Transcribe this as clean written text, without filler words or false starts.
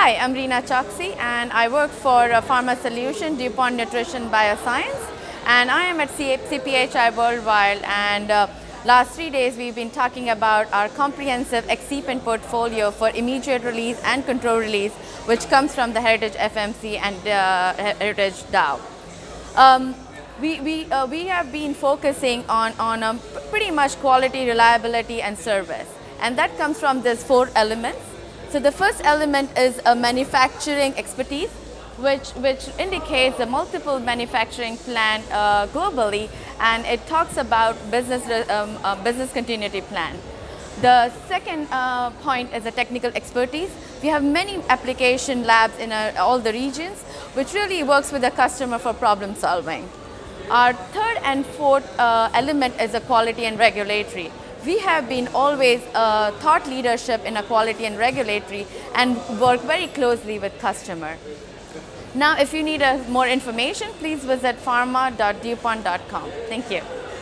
Hi, I'm Rina Chokshi and I work for Pharma Solutions, DuPont Nutrition Biosciences, and I am at CPHI Worldwide, and last 3 days we've been talking about our comprehensive excipient portfolio for immediate release and control release, which comes from the Heritage FMC and Heritage Dow. We have been focusing on pretty much quality, reliability and service, and that comes from these 4 elements. So the first element is a manufacturing expertise, which indicates a multiple manufacturing plant globally, and it talks about business continuity plan. The second point is a technical expertise. We have many application labs in all the regions, which really works with the customer for problem solving. Our third and fourth element is a quality and regulatory. We have been always thought leadership in a quality and regulatory and work very closely with customer. Now, if you need more information, please visit pharma.dupont.com. Thank you.